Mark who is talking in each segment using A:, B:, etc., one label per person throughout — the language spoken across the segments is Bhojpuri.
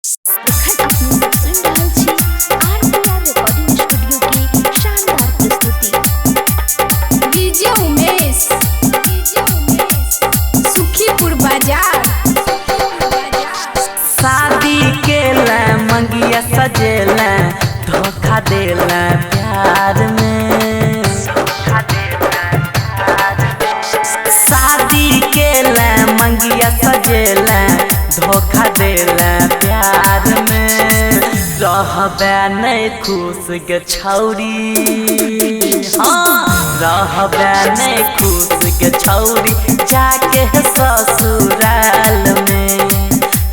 A: एखन अपने सब सुनि रहल छी आरटीआर रिकॉर्डिंग स्टूडियो की शानदार प्रस्तुति। डीजे उमेश सुखीपुर बाजार।
B: शादी के ला मंगिया सजेला धोखा देला प्यार में। शादी के ला मंगिया सजेला धोखा देला प्यार में। रहबे नहीं खुश के छौरी, हाँ रहबे नहीं खुश के छौरी जाके ससुराल में।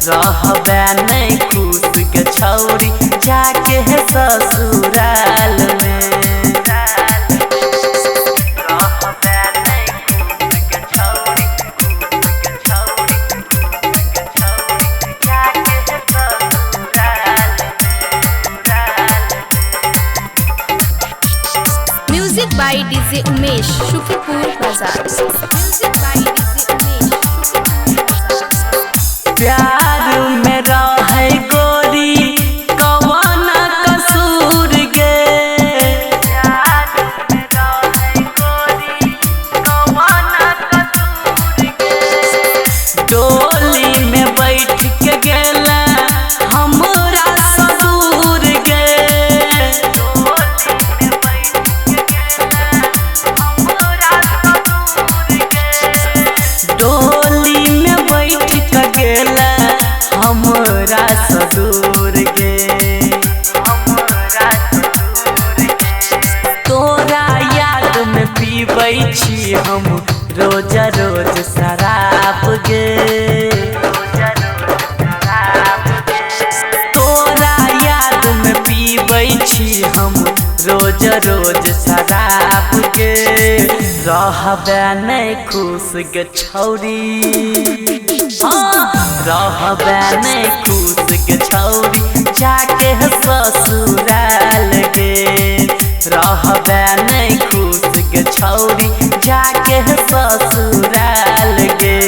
B: रहबे नहीं खुश के छौरी जाके ससुराल में।
A: Music by DJ Umesh Sukhipur Bazar. Music by DJ Umesh Sukhipur Bazar.
B: प्यार में रहे गोरी कौन कसूर गे। प्यार में रहे गोरी कौन कसूर गे। डोली में बैठ के गेला हमरा ससुर गे। डोली में बैठ के गेला हमरा ससुर गे। तोरा याद में पीबै छी हम रोज रोज शराब गे। तोरा याद में पीबै छी हम रोज रोज शराब गे। रहबे नहीं खुश के छौरी, हाँ रहबे नहीं खुश के छौरी जाके ससुराल गे। रहबे नहीं खुश के छौरी जाके ससुराल गे।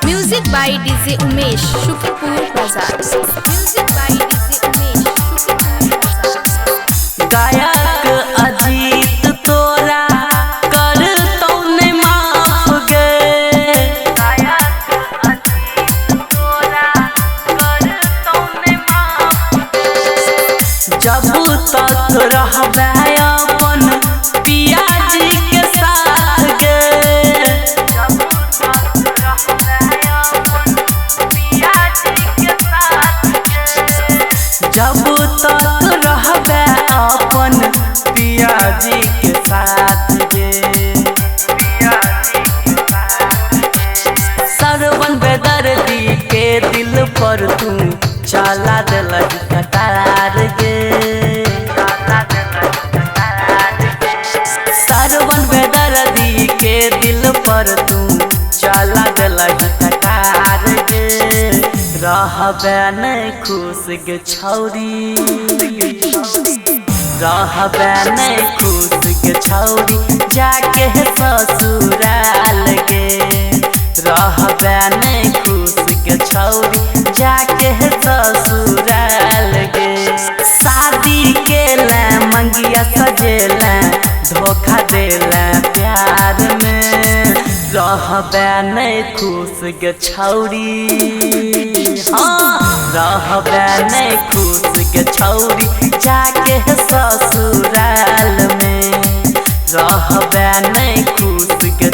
A: Music by DJ Umesh Sukhipur Bazar. Music by DJ Umesh Sukhipur Bazar.
B: गायक अजीत तोरा करतौ नहीं माफ गे। गायक अजीत तोरा करतौ नहीं माफ गे। जब तक रहबे अपन पियाजी के साथ गे। जब तक रहबे अपन पियाजी के साथ गे। जब तक रहबे अपन पियाजी के साथ गे। सरवन बेदर्दी के दिल पर तू चला दिलक कटार गे। सरवन बेदर्दी के दिल पर तू चला दिलक कटार गे। रहबे नहीं खुश के छौरी, रहबे नहीं खुश के छौरी जाके ससुराल गे। रहबे नहीं खुश के छौरी जाके ससुराल गे। शादी के ला मंगिया सजेला धोखा देला प्यार में। रहबे नहीं खुश के छौरी, हाँ रहबे नहीं खुश के छौरी जाके ससुराल में। रहबे नहीं खुश के